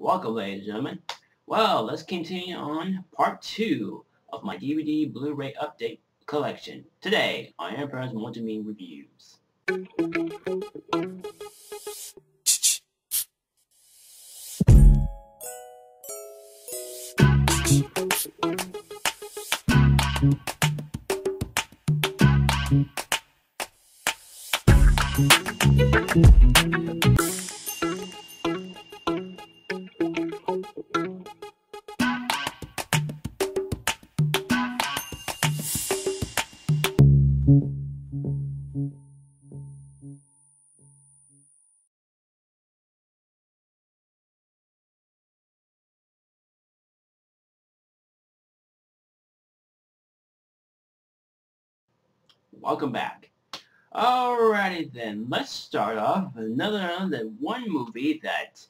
Welcome, ladies and gentlemen. Well, let's continue on part 2 of my DVD Blu-ray update collection. Today, on Emperor's Want to Me reviews. Welcome back. Alrighty then, let's start off with another one movie that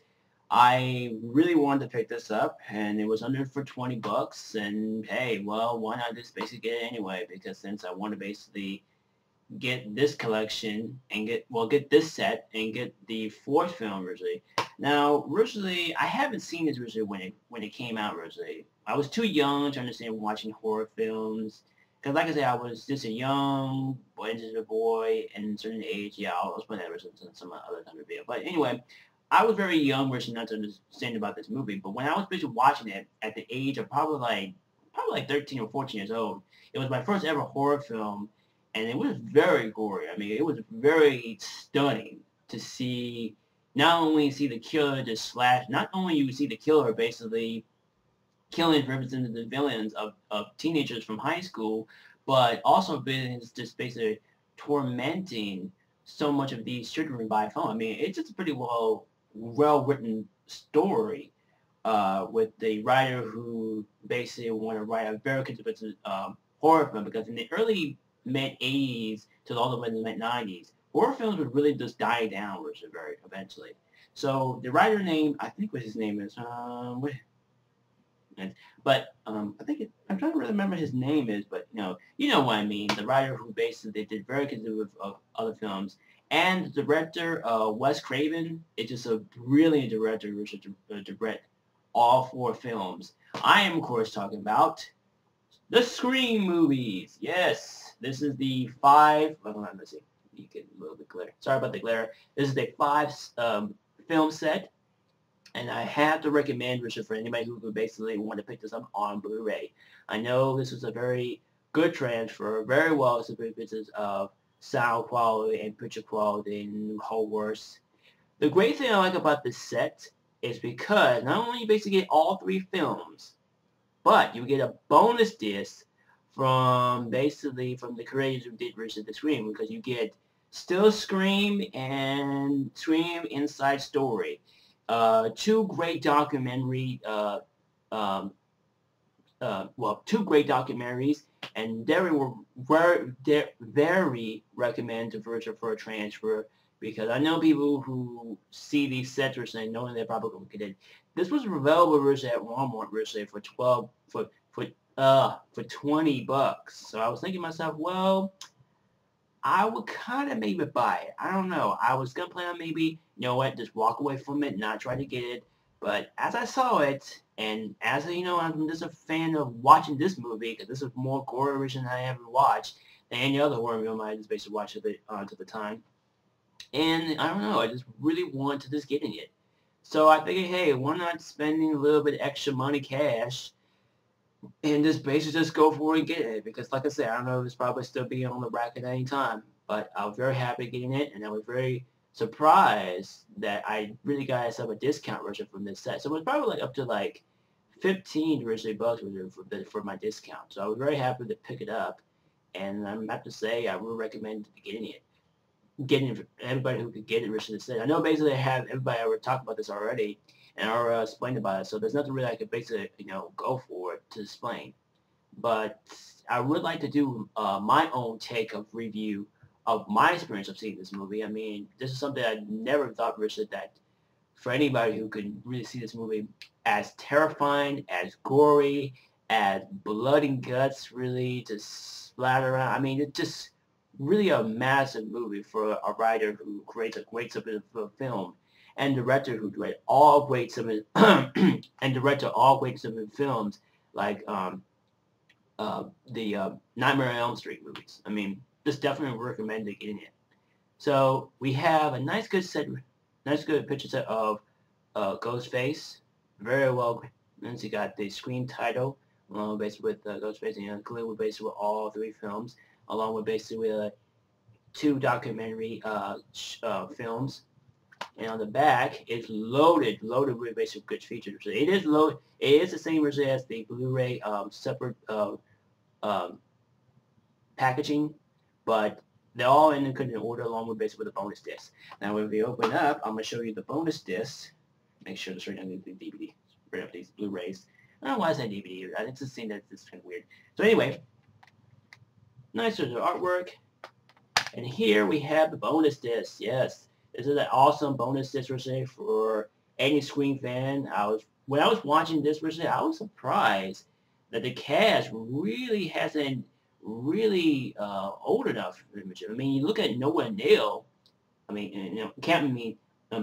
I really wanted to pick this up, and it was under for 20 bucks, and hey, well, why not just basically get it anyway, because since I want to basically get this collection and get this set and get the fourth film originally. Now, originally, I haven't seen this originally when it came out originally. I was too young to understand watching horror films. Because like I said, I was just a young boy, just a boy, and a certain age. Yeah, I'll explain that in some other time video. But anyway, I was very young, versus not to understand about this movie. But when I was basically watching it at the age of probably like 13 or 14 years old, it was my first ever horror film, and it was very gory. I mean, it was very stunning to see. Not only see the killer just slash, not only you see the killer basically killing representing the villains of teenagers from high school, but also villains just basically tormenting so much of these children by phone. I mean, it's just a pretty well written story with the writer who basically want to write a very conservative horror film, because in the early mid 80s to all the way in the mid 90s, horror films would really just die down, which is very eventually. So the writer name, I think what his name is, but I think I'm trying to really remember his name is, but you know what I mean. The writer who basically did very conservative of other films, and the director Wes Craven is just a brilliant director who should direct all four films. I am of course talking about the Scream movies. Yes, this is the five. Hold on, let's see. You get a little bit glare. Sorry about the glare. This is the five film set. And I have to recommend Richard for anybody who would basically want to pick this up on Blu-ray. I know this was a very good transfer, very well pieces of sound quality and picture quality and whole works. The great thing I like about this set is because not only you basically get all three films, but you get a bonus disc from the creators who did Richard the Scream, because you get Still Scream and Scream Inside Story. Two great two great documentaries, and very recommend to Virtual for a transfer, because I know people who see these sets are saying knowing they're probably going to get it. This was available originally at Walmart originally for 20 bucks. So I was thinking to myself, well, I would kind of maybe buy it. I don't know. I was going to plan on maybe, you know what, just walk away from it, not try to get it. But as I saw it, and as I'm just a fan of watching this movie, because this is more gore than I ever watched than any other horror film I just basically watched at the time. And I don't know, I just really want to just get in it. So I figured, hey, why not spending a little bit extra money cash and just basically just go for it and get it, because like I said, I don't know if it's probably still be on the rack at any time, but I was very happy getting it, and I was very surprised that I really got myself a discount version from this set. So it was probably like up to like 15 originally bucks for my discount. So I was very happy to pick it up, and I'm have to say I would recommend getting it. Getting everybody who could get it originally said. I know basically I have everybody ever talked about this already, and I already explained about it, so there's nothing really I could basically, go for it to explain. But I would like to do my own take of review of my experience of seeing this movie. I mean, this is something I never thought, Richard, that for anybody who could really see this movie as terrifying, as gory, as blood and guts really to splatter around. I mean, it's just really a massive movie for a writer who creates a great bit of film. and director who directed all great seven and director all great seven films like the Nightmare on Elm Street movies. I mean, just definitely recommend getting it. So we have a nice good picture set of Ghostface, very well. And you got the screen title, basically with Ghostface, and included basically with all three films, along with basically two documentary films. And on the back, it's loaded with basic good features. It is loaded. It is the same version as the Blu-ray separate um, packaging, but they're all in good order along with basically the bonus disc. Now, if you open up, I'm gonna show you the bonus disc. Make sure to straight down the DVD. Right up these Blu-rays. I don't know why I said DVD. I just think that it's kind of weird. So anyway, nice artwork. And here we have the bonus disc. Yes, this is an awesome bonus disc for any Scream fan. When I was watching this I was surprised that the cast really hasn't really old enough. I mean, you look at Noah and Neil. I mean, Neil Cameron. I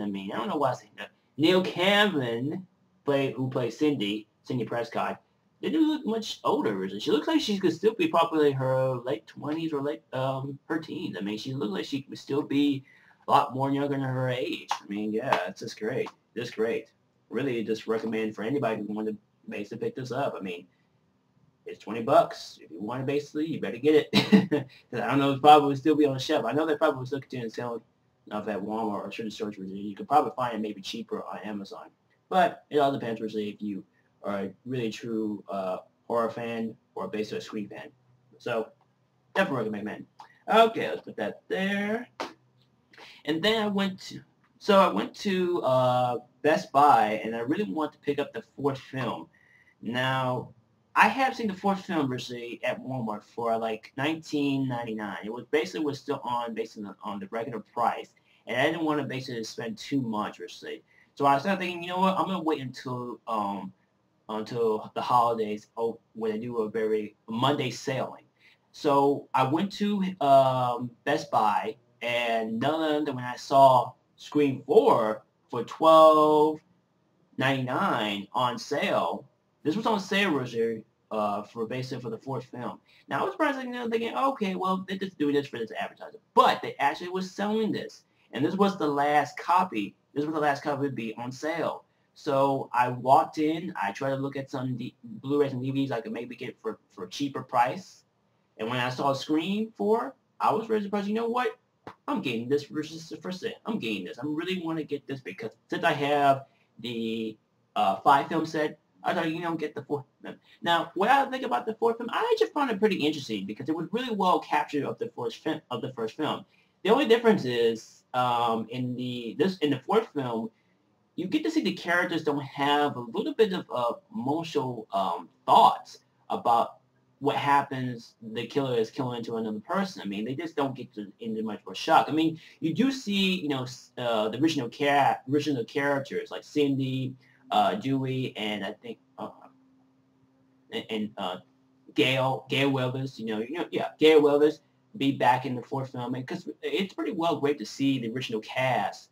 mean, I don't know why I say that. Neil Cameron, who plays Cindy Prescott, they do look much older. She looks like she could still be probably her late 20s or late her teens. I mean, she looks like she could still be a lot more younger than her age. I mean, yeah, it's just great. Just great. Really, just recommend for anybody who wants to basically pick this up. I mean, it's $20. If you want it, basically, you better get it. Because I don't know if it probably will still be on the shelf. I know they probably will still continue to sell at Walmart or certain stores. You could probably find it maybe cheaper on Amazon. But it all depends, really, if you are a really true horror fan or basically a Scream fan. So, definitely recommend. Okay, let's put that there. And then I went to Best Buy, and I really want to pick up the fourth film. Now, I have seen the fourth film recently at Walmart for like $19.99. It was still on based on the regular price, and I didn't want to basically spend too much recently. So I started thinking, you know what, I'm gonna wait until the holidays when they do a very Monday sailing. So I went to Best Buy, and none other than when I saw Scream 4 for $12.99 on sale. This was on sale, Roger, for basically for the fourth film. Now I was surprised, thinking, okay, well, they're just doing this for this advertising, but they actually was selling this, and this was the last copy. This was the last copy to be on sale. So I walked in. I tried to look at some Blu-rays and DVDs I could maybe get for a cheaper price, and when I saw Scream 4, I was very surprised. You know what? I'm getting this versus the first set. I'm getting this. I really want to get this because since I have the 5-film set, I thought, get the fourth film. Now, what I think about the fourth film, I just found it pretty interesting because it was really well captured of the first film. The only difference is in the fourth film, you get to see the characters don't have a little bit of emotional thoughts about what happens. The killer is killing into another person. I mean, they just don't get into much of a shock. I mean, you do see, the original characters like Cindy, Dewey, and I think Gail Weathers. Gail Weathers be back in the fourth film, because it's pretty great to see the original cast.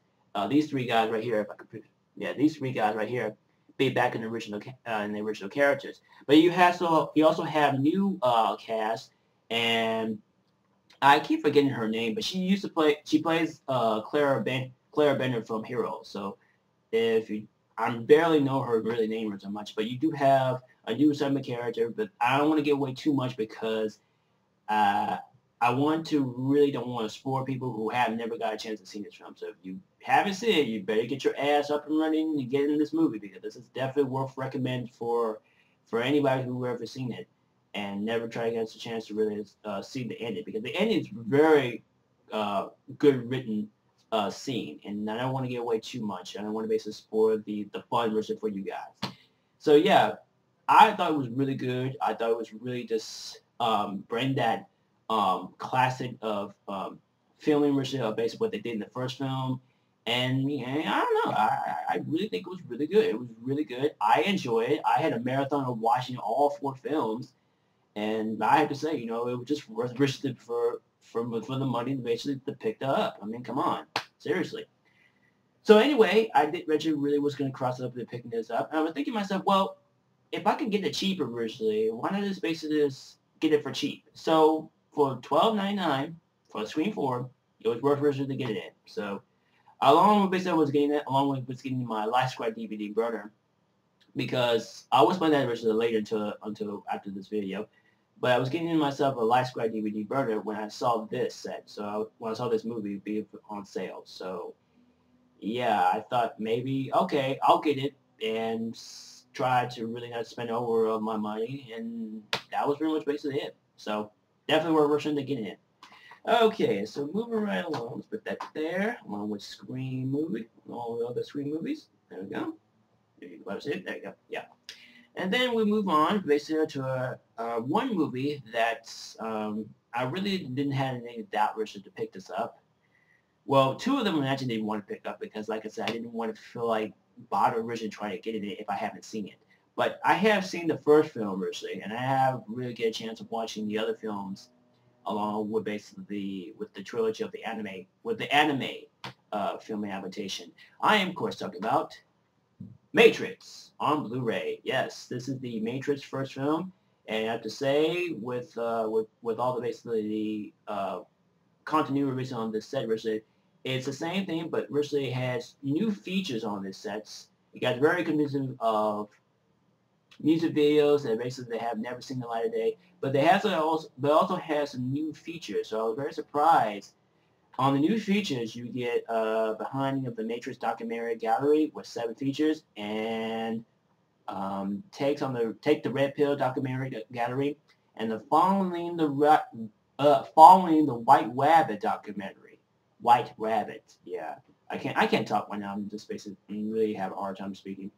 These three guys right here, if I could, these three guys right here be back in the original characters. But you also have new cast, and I keep forgetting her name, but she plays Clara Bennett from Heroes. So I barely know her really name or so much, but you do have a new segment character, but I don't want to give away too much because I don't want to spoil people who have never got a chance to see this film. So if you haven't seen it, you better get your ass up and running and get in this movie, because this is definitely worth recommending for anybody who ever seen it and never try to get a chance to really see the ending, because the ending is very good written scene, and I don't want to give away too much. I don't want to basically spoil the fun version for you guys. So yeah, I thought it was really good. I thought it was really just bring that classic of filming version of basically what they did in the first film. And I don't know, I really think it was really good. It was really good. I enjoyed it. I had a marathon of watching all 4 films, and I have to say, it was just worth risking for the money to basically to pick that up. I mean, come on, seriously. So anyway, I did Richard really was going to cross it up and picking this up. And I was thinking to myself, well, if I can get it cheaper originally, why not just basically just get it for cheap? So for $12.99 for a Screen 4, it was worth originally to get it in. So along with basically I was getting it, along with was getting my Life Squad DVD burner, because I was playing that originally later until after this video. But I was getting myself a Life Squad DVD burner when I saw this set. So when I saw this movie be on sale. So yeah, I thought maybe, okay, I'll get it and try to really not spend over of my money, and that was pretty much basically it. So definitely worth rushing to get in. Okay, so moving right along, let's put that there, along with Scream movie, all the other Scream movies. There we go. There you go. There you go. Yeah. And then we move on basically to one movie that I really didn't have any doubt to pick this up. Well, two of them I actually didn't want to pick up because, like I said, I didn't want to feel like bother originally trying to get it if I haven't seen it. But I have seen the first film originally, and I have really get a chance of watching the other films along with basically with the trilogy of the anime film adaptation. I am, of course, talking about Matrix on Blu-ray. Yes, this is the Matrix first film, and I have to say, with all the basically the continuity based on this set, basically, it's the same thing, but basically it has new features on this sets. It got very convincing of music videos that basically they have never seen the light of day, but also has some new features. So I was very surprised. On the new features, you get behind of the Matrix documentary gallery with 7 features, and take the Red Pill documentary gallery, and the following the White Rabbit documentary. White Rabbit, yeah. I can't talk right now. I'm just basically really have a hard time speaking.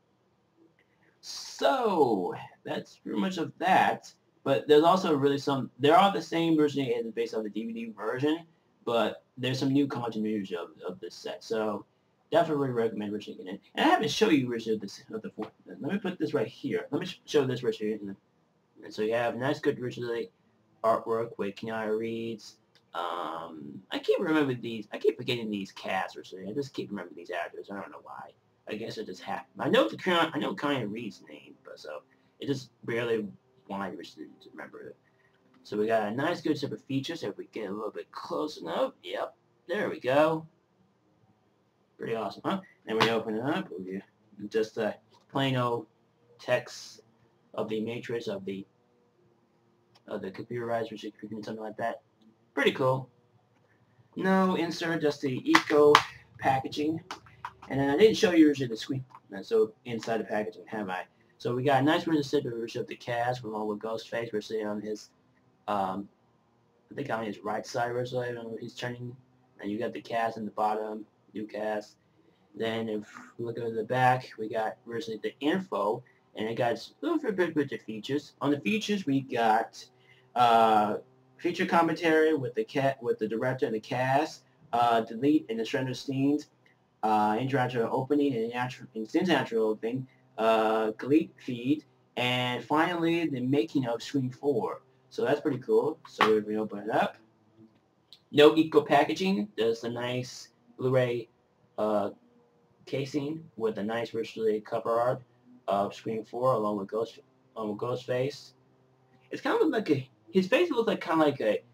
So that's pretty much of that. But there's also really there are the same version as based on the DVD version, but there's some new continuity of this set. So definitely recommend watching it. And I haven't shown you version of the fourth. Let me put this right here. Let me show this right here. And so you have nice, good original artwork with Keanu Reeves. I can't remember these. I keep forgetting these casts or something. I just keep remembering these actors. I don't know why. I guess it just happened. I know Keanu Reeves' name, but so it just barely wanted to remember it. So we got a nice, good set of features. If we get a little bit close enough, yep, there we go. Pretty awesome, huh? Then we open it up. We just plain old text of the matrix of the computerized, which is something like that. Pretty cool. No insert, just the eco packaging. And then I didn't show you the screen. So inside the packaging, have I? So we got a nice version of the cast along with Ghostface. We're seeing on his, I think on his right side, I don't know, he's turning. And you got the cast in the bottom, new cast. Then if we look at the back, we got versus the info, and it got a little bit with the features. On the features, we got feature commentary with the director and the cast, delete and the surrender scenes, interaction opening and natural opening, delete feed, and finally the making of Screen 4. So that's pretty cool. So if we open it up, no eco packaging. There's a nice Blu-ray casing with a nice virtually cover art of Screen 4 along with Ghostface. It's kind of like his face looks like kind of like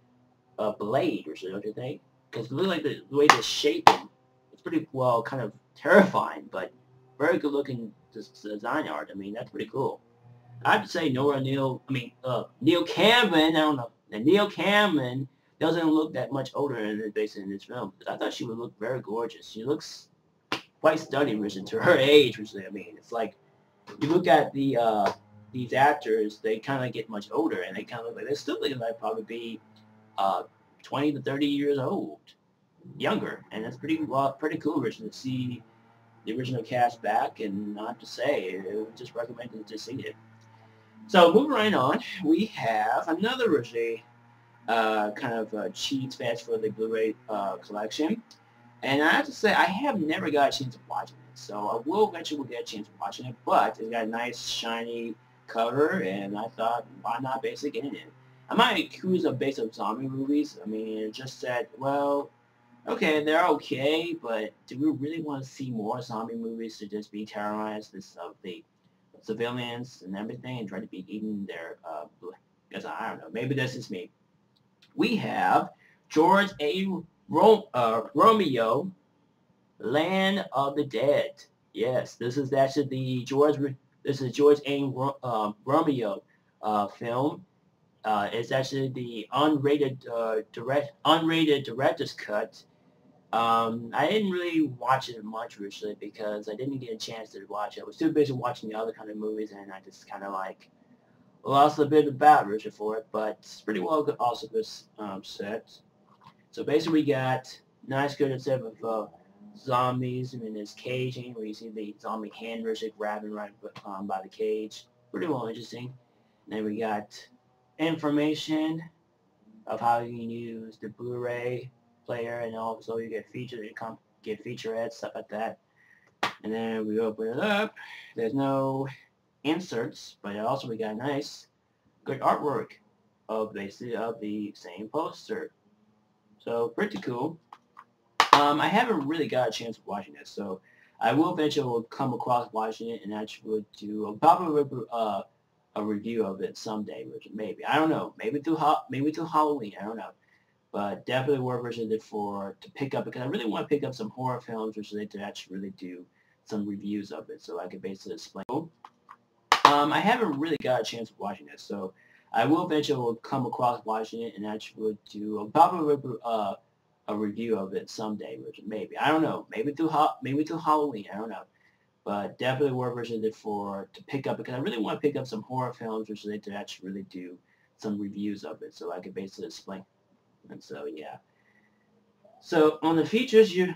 a blade or something, don't you think? Because it looks like the way it's shapen, it's pretty well kind of terrifying, but very good looking design art. I mean, that's pretty cool. I have to say Neil Cameron, I don't know, and Neil Cameron doesn't look that much older in this film. I thought she would look very gorgeous. She looks quite stunning, to her age, I mean, it's like, you look at these actors, they kind of get much older, and they kind of look like, they're still looking like probably be 20 to 30 years old, younger, and that's pretty cool, to see the original cast back, and I have to say, it was just recommended to see it. So moving right on, we have another originally kind of cheats fest for the Blu-ray collection. And I have to say, I have never got a chance of watching it, so I will eventually get a chance of watching it, but it's got a nice, shiny cover, and I thought, why not basically get in it? I'm not accused of based on zombie movies. I mean, it's just that, well, Okay, they're okay, but do we really want to see more zombie movies to just be terrorized of the civilians and everything and try to be eating their, guess I don't know, maybe that's just me. We have George A. Romeo, Land of the Dead. Yes, this is actually this is George A. Romeo film. It's actually the unrated director's cut. I didn't really watch it much recently because I didn't get a chance to watch it. I was too busy watching the other kind of movies, and I just kind of like lost a bit about Richard for it. But it's pretty well also good set. So basically, we got nice good set of zombies in this caging where you see the zombie hand Richard grabbing right by the cage. Pretty well interesting. And then we got information of how you can use the Blu-Ray player, and also you get featured, get featurettes, stuff like that. And then we open it up. There's no inserts, but also we got nice, good artwork of basically of the same poster. So pretty cool. I haven't really got a chance of watching this, so I will eventually come across watching it, and actually do probably a review of it someday, maybe. I don't know. Maybe through Halloween. I don't know. But definitely worth visiting to pick up, because I really want to pick up some horror films which they to actually really do some reviews of it, so I could basically explain. I haven't really got a chance of watching this, so I will eventually come across watching it, and actually do probably a review of it someday, maybe. I don't know. Maybe through Halloween. I don't know. But definitely worth visiting to pick up, because I really want to pick up some horror films which they to actually really do some reviews of it, so I could basically explain. And so yeah. So on the features, you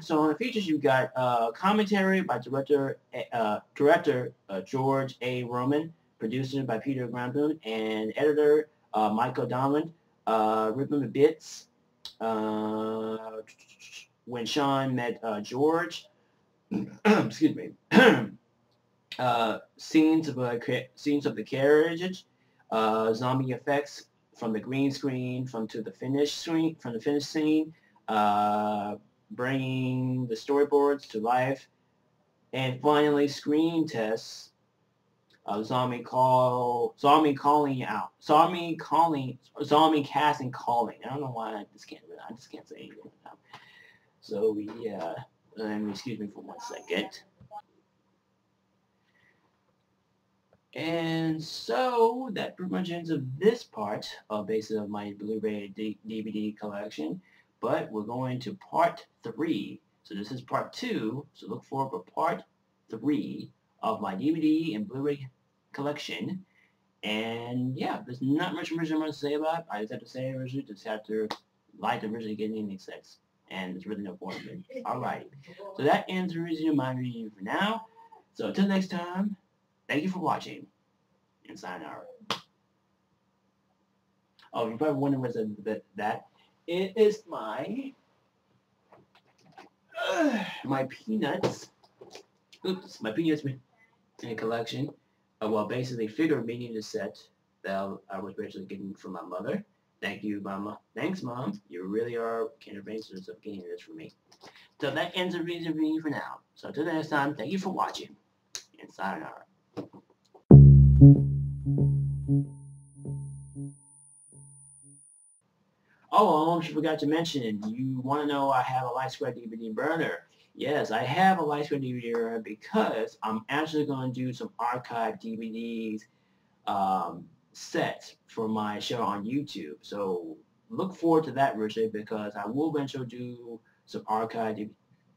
got commentary by director George A. Roman, producer by Peter Grampoon, and editor Michael Donlan. Ribbon bits. When Sean met George, excuse me. Scenes of the carriage, zombie effects from the green screen from the finished scene, uh, bringing the storyboards to life, and finally screen tests of zombie casting calling. I don't know why I just can't say anything now. So yeah, excuse me for 1 second. And so that pretty much ends of this part of basically of my Blu-ray DVD collection. But we're going to part 3. So this is part 2. So look forward for part 3 of my DVD and Blu-ray collection. And yeah, there's not much original to say about it. I just have to say originally, just have to like the original getting any sex. And there's really no point in it. Alright. So that ends the reason of my review for now. So until next time, thank you for watching. And sayonara. Oh, you're probably wondering what's that. It is my peanuts. Oops, my peanuts in a collection. Well, basically figure meaning the set that I was basically getting from my mother. Thank you, Mama. Thanks, Mom. You really are kind of basis of getting this for me. So that ends the review for now. So until next time, thank you for watching. And sayonara. Oh, I almost forgot to mention, you want to know I have a Light Square DVD burner. Yes, I have a Light Square DVD burner because I'm actually going to do some archive DVDs sets for my show on YouTube. So look forward to that, Richard, because I will eventually do some archive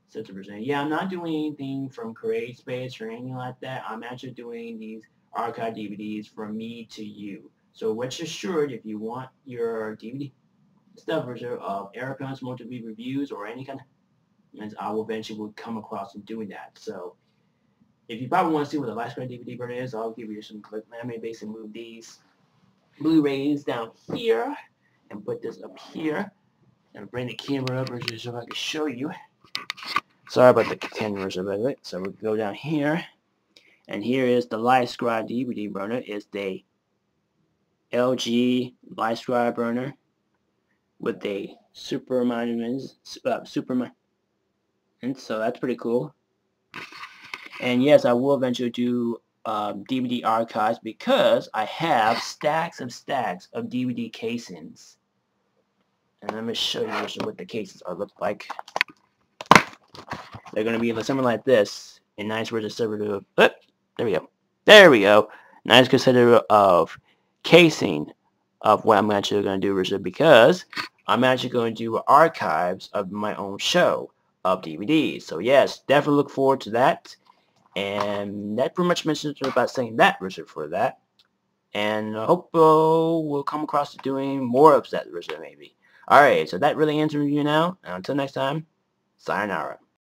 sets of Richard. Yeah, I'm not doing anything from Create Space or anything like that. I'm actually doing these archive DVDs from me to you. So rest assured, if you want your DVD stuff of airplanes multiple reviews or any kind of, and I will eventually come across and doing that. So if you probably want to see what the Light Square DVD burner is, I'll give you some clip. Let me basically move these Blu-rays down here and put this up here and bring the camera up so I can show you. Sorry about the camera, by the way. So we'll go down here, and here is the Light Square DVD burner. It's the LG Light Square burner with a Superman. And so that's pretty cool. And yes, I will eventually do DVD archives because I have stacks of DVD casings. And let me show you what the cases are look like. They're going to be something like this. A nice conservative. There we go. There we go. Nice conservative of casing of what I'm actually going to do, because I'm actually going to do archives of my own show of DVDs. So yes, definitely look forward to that. And that pretty much mentions about saying that, Richard, for that. And I hope we'll come across to doing more of that, Richard, maybe. Alright, so that really ends the review now. And until next time, sayonara.